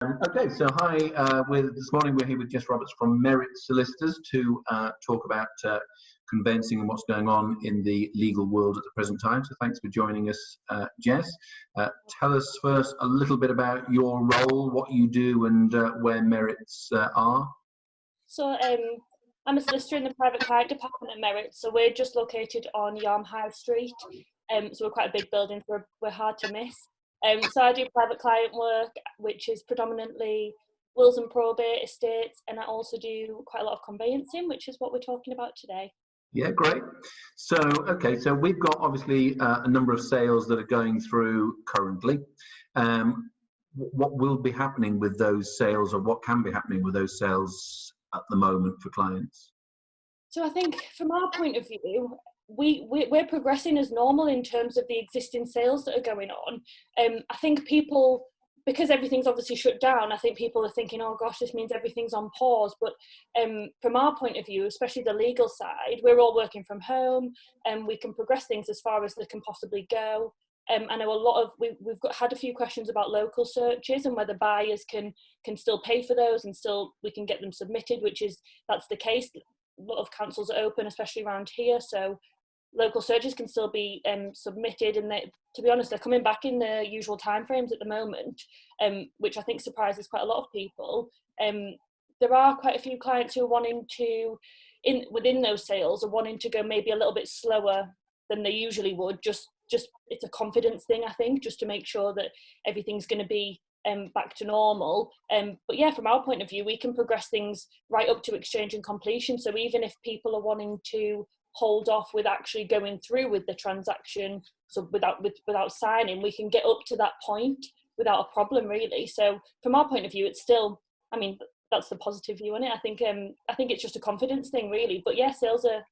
Okay, so hi. This morning we're here with Jess Roberts from Merritts Solicitors to talk about conveyancing and what's going on in the legal world at the present time. So thanks for joining us, Jess. Tell us first a little bit about your role, what you do, and where Merritts are. So I'm a solicitor in the private client department at Merritts. So we're just located on Yarm High Street. So we're quite a big building, so we're hard to miss. So I do private client work, which is predominantly wills and probate, estates, and I also do quite a lot of conveyancing, which is what we're talking about today. Yeah, great. So, okay, so we've got obviously a number of sales that are going through currently. What will be happening with those sales, or what can be happening with those sales at the moment for clients? So I think from our point of view, we're progressing as normal in terms of the existing sales that are going on. I think people, because everything's obviously shut down, I think people are thinking, oh gosh, this means everything's on pause. But from our point of view, especially the legal side, we're all working from home and we can progress things as far as they can possibly go. I know we've had a few questions about local searches and whether buyers can still pay for those and still we can get them submitted, that's the case. A lot of councils are open, especially around here, so local searches can still be submitted, and to be honest, they're coming back in the usual timeframes at the moment, which I think surprises quite a lot of people. There are quite a few clients who are wanting to, within those sales, are wanting to go maybe a little bit slower than they usually would. Just it's a confidence thing, I think, just to make sure that everything's going to be back to normal. But yeah, from our point of view, we can progress things right up to exchange and completion. So even if people are wanting to hold off with actually going through with the transaction, so without signing, we can get up to that point without a problem, really. So from our point of view, it's still, I mean, that's the positive view on it. I think it's just a confidence thing, really. But yeah, sales are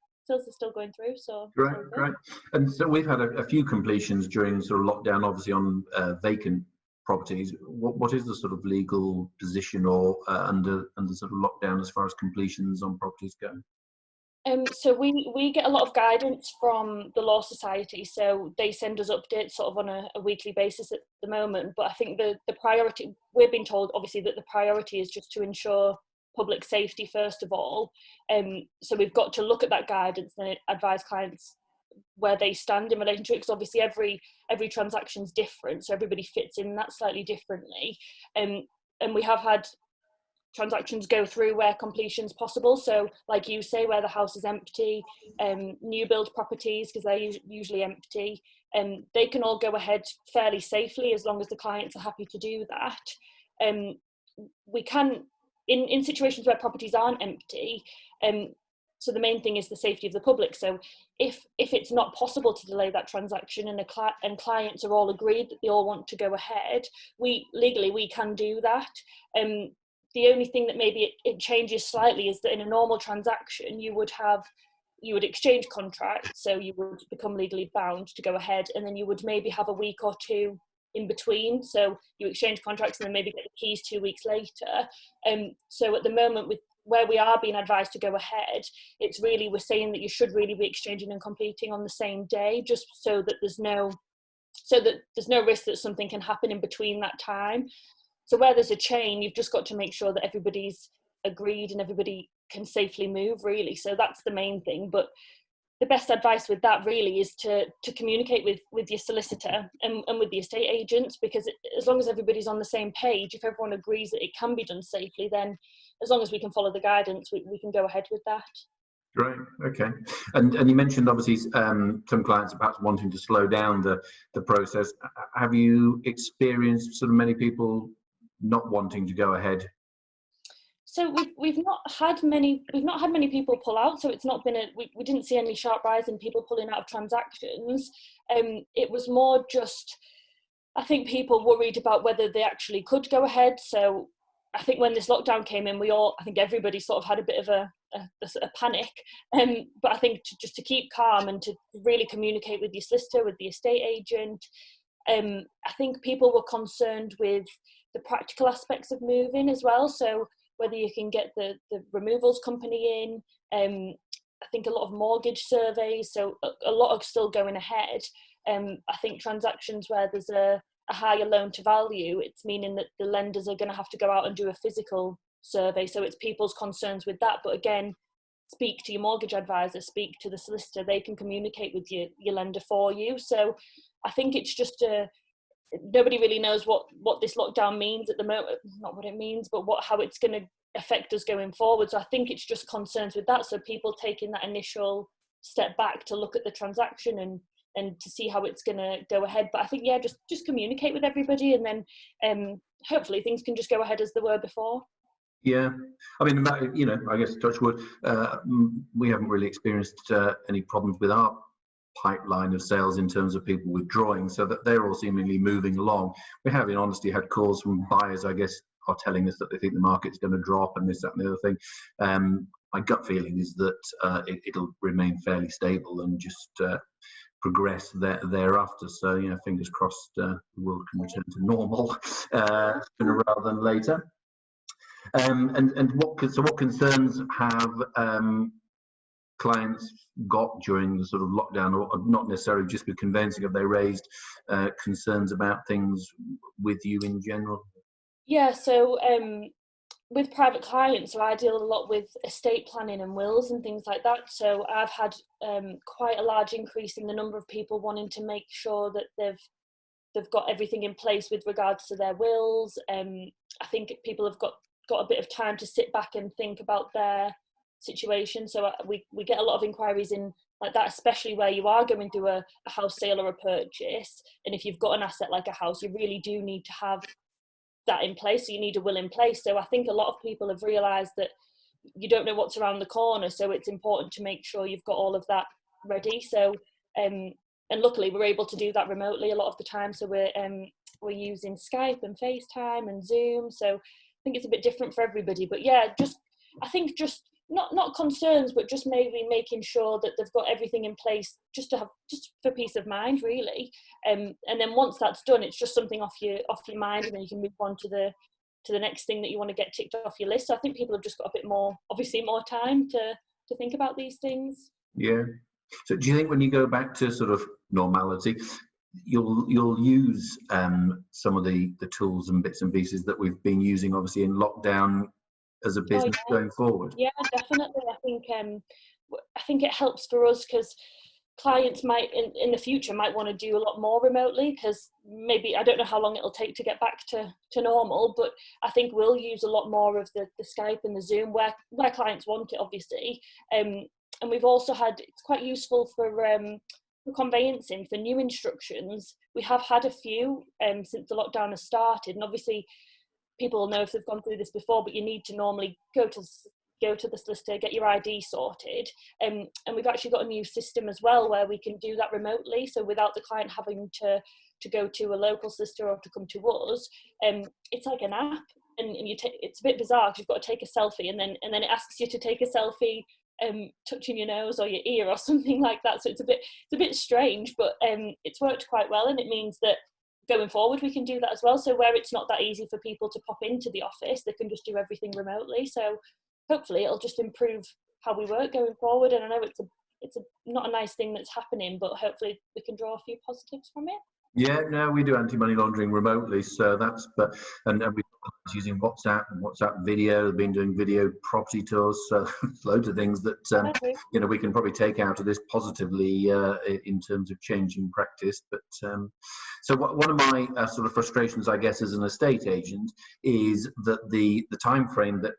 still going through. So Great. And so we've had a few completions during sort of lockdown, obviously on vacant properties. What is the sort of legal position or under sort of lockdown as far as completions on properties go? So we get a lot of guidance from the Law Society, so they send us updates sort of on a weekly basis at the moment. But I think the priority, we've been told obviously that the priority is just to ensure public safety first of all. So we've got to look at that guidance and advise clients where they stand in relation to it, because obviously every transaction's different, so everybody fits in that slightly differently. And we have had transactions go through where completion's possible, so like you say, where the house is empty, new build properties, because they're usually empty, they can all go ahead fairly safely as long as the clients are happy to do that. We can, in situations where properties aren't empty, so the main thing is the safety of the public. So if it's not possible to delay that transaction and clients are all agreed that they all want to go ahead, legally we can do that. The only thing that maybe it changes slightly is that in a normal transaction you would exchange contracts, so you would become legally bound to go ahead, and then you would maybe have a week or two in between, so you exchange contracts and then maybe get the keys 2 weeks later. So at the moment, with where we are being advised to go ahead, it's really, we're saying that you should really be exchanging and completing on the same day, just so that there's no risk that something can happen in between that time. So where there's a chain, you've just got to make sure that everybody's agreed and everybody can safely move, really. So that's the main thing. But the best advice with that really is to communicate with your solicitor and with the estate agents, because as long as everybody's on the same page, if everyone agrees that it can be done safely, then as long as we can follow the guidance, we can go ahead with that. Great. Okay. And you mentioned obviously some clients are perhaps wanting to slow down the process. Have you experienced sort of many people not wanting to go ahead? So we've not had many people pull out. So it's not been we didn't see any sharp rise in people pulling out of transactions. It was more just, I think people worried about whether they actually could go ahead. So I think when this lockdown came in, I think everybody sort of had a bit of a panic. But I think just to keep calm and to really communicate with your solicitor, with the estate agent. I think people were concerned with the practical aspects of moving as well. So whether you can get the removals company in, I think a lot of mortgage surveys, so a lot are still going ahead. I think transactions where there's a a higher loan to value, it's meaning that the lenders are going to have to go out and do a physical survey. So it's people's concerns with that. But again, speak to your mortgage advisor, speak to the solicitor. They can communicate with your lender for you. So I think it's just nobody really knows what this lockdown means at the moment. Not what it means, but how it's going to affect us going forward. So I think it's just concerns with that. So people taking that initial step back to look at the transaction and to see how it's going to go ahead. But I think, yeah, just communicate with everybody, and then hopefully things can just go ahead as they were before. Yeah, I mean, I guess touch wood, we haven't really experienced any problems with our pipeline of sales in terms of people withdrawing, so that they're all seemingly moving along. We have, in honesty, had calls from buyers, I guess, are telling us that they think the market's going to drop and this, that, and the other thing. My gut feeling is that it'll remain fairly stable and just progress thereafter. So, you know, fingers crossed, the world can return to normal sooner rather than later. And what concerns have clients got during the sort of lockdown, or not necessarily just with conveyancing? Have they raised concerns about things with you in general? Yeah, so with private clients, so I deal a lot with estate planning and wills and things like that. So I've had quite a large increase in the number of people wanting to make sure that they've got everything in place with regards to their wills. I think people have got a bit of time to sit back and think about their situation. So we get a lot of inquiries in like that, especially where you are going through a house sale or a purchase. And if you've got an asset like a house, you really do need to have that in place. So you need a will in place. So I think a lot of people have realised that you don't know what's around the corner. So it's important to make sure you've got all of that ready. So and luckily we're able to do that remotely a lot of the time. So we're using Skype and FaceTime and Zoom. So I think it's a bit different for everybody. But yeah, I think not concerns, but just maybe making sure that they've got everything in place just for peace of mind, really. And then once that's done, it's just something off your mind, and then you can move on to the next thing that you want to get ticked off your list. So I think people have just got a bit more time to think about these things. Yeah. So do you think when you go back to sort of normality, you'll use some of the tools and bits and pieces that we've been using, obviously, in lockdown as a business going forward? Yeah, definitely. I think it helps for us because clients might in the future might want to do a lot more remotely, because maybe, I don't know how long it'll take to get back to normal, but I think we'll use a lot more of the Skype and the Zoom where clients want it, obviously. And we've also it's quite useful for conveyancing, for new instructions. We have had a few since the lockdown has started, and obviously people will know if they've gone through this before, but you need to normally go to the solicitor, get your ID sorted. And we've actually got a new system as well where we can do that remotely. So without the client having to go to a local solicitor or to come to us, it's like an app. And it's a bit bizarre because you've got to take a selfie, and then it asks you to take a selfie touching your nose or your ear or something like that. So it's a bit strange, but it's worked quite well, and it means that going forward we can do that as well. So where it's not that easy for people to pop into the office, they can just do everything remotely. So hopefully it'll just improve how we work going forward. And I know it's not a nice thing that's happening, but hopefully we can draw a few positives from it. Yeah, no, we do anti-money laundering remotely, so and we're using WhatsApp and WhatsApp video. We've been doing video property tours, so loads of things that we can probably take out of this positively in terms of changing practice. But so one of my sort of frustrations, I guess, as an estate agent, is that the time frame that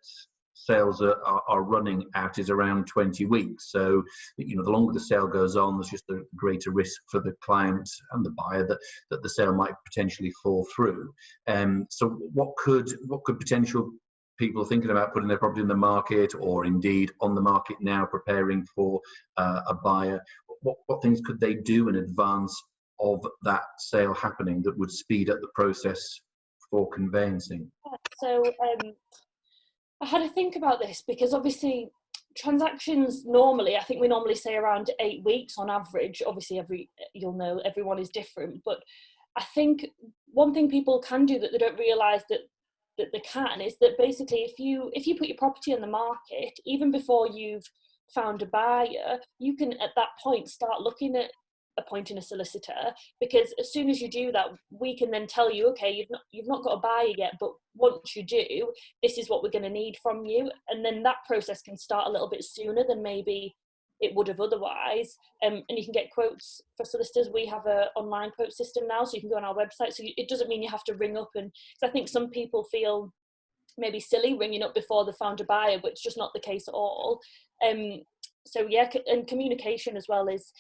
sales are running at is around 20 weeks. So, the longer the sale goes on, there's just a greater risk for the client and the buyer that the sale might potentially fall through. So what could potential people thinking about putting their property in the market, or indeed on the market now preparing for a buyer, what things could they do in advance of that sale happening that would speed up the process for conveyancing? So I had to think about this, because obviously transactions normally, I think we normally say around 8 weeks on average. Obviously you'll know everyone is different, but I think one thing people can do that they don't realise that they can is that basically if you put your property on the market, even before you've found a buyer, you can at that point start looking at appointing a solicitor, because as soon as you do that, we can then tell you, okay, you've not got a buyer yet, but once you do, this is what we're going to need from you. And then that process can start a little bit sooner than maybe it would have otherwise. And you can get quotes for solicitors. We have an online quote system now, so you can go on our website. So it doesn't mean you have to ring up, and because I think some people feel maybe silly ringing up before they found a buyer, but it's just not the case at all. So yeah, and communication as well is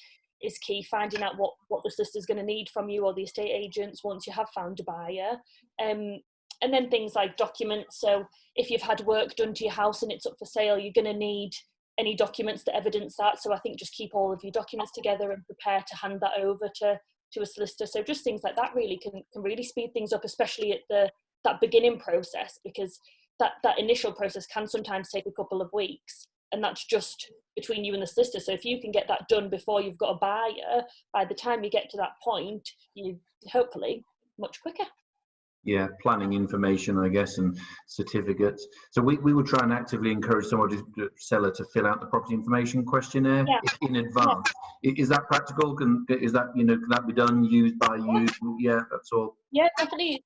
key. Finding out what the solicitor's going to need from you, or the estate agents, once you have found a buyer. And then things like documents. So if you've had work done to your house and it's up for sale, you're going to need any documents to evidence that. So I think just keep all of your documents together and prepare to hand that over to a solicitor. So just things like that really can really speed things up, especially at that beginning process, because that initial process can sometimes take a couple of weeks, and that's just between you and the solicitor. So if you can get that done before you've got a buyer, by the time you get to that point, you hopefully much quicker. Yeah, planning information, I guess, and certificates. So we would try and actively encourage someone to seller to fill out the property information questionnaire in advance. Yeah. Is that practical? Can that be done, used by you? Yeah, that's all. Yeah, definitely.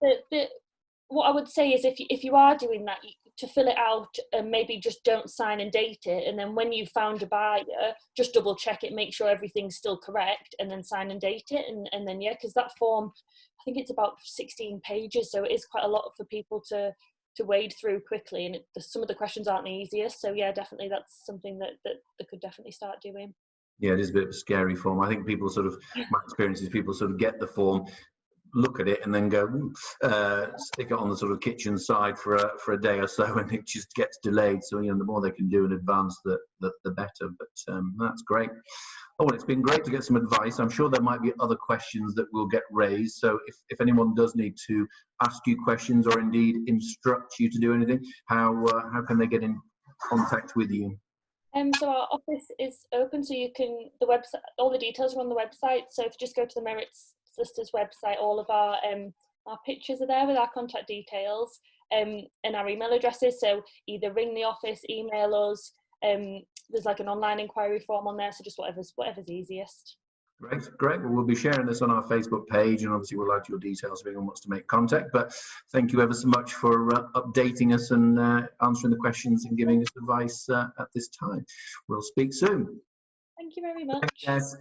What I would say is if you are doing that, to fill it out and maybe just don't sign and date it, and then when you found a buyer, just double check it, make sure everything's still correct, and then sign and date it, and then because that form, I think it's about 16 pages, so it is quite a lot for people to wade through quickly, and some of the questions aren't the easiest. So yeah, definitely that's something that they could definitely start doing. Yeah, it is a bit of a scary form. I think people my experience is people sort of get the form, look at it, and then go stick it on the sort of kitchen side for a day or so, and it just gets delayed. So the more they can do in advance, the better. But that's great. Oh, well, it's been great to get some advice. I'm sure there might be other questions that will get raised. So if anyone does need to ask you questions, or indeed instruct you to do anything, how can they get in contact with you? So our office is open, so you can, the website, all the details are on the website. So if you just go to the Merritts Solicitors website, all of our pictures are there with our contact details and our email addresses. So either ring the office, email us. There's like an online inquiry form on there, so just whatever's easiest. Great. Well, we'll be sharing this on our Facebook page, and obviously we'll add your details if anyone wants to make contact. But thank you ever so much for updating us and answering the questions and giving us advice at this time. We'll speak soon. Thank you very much. Yes.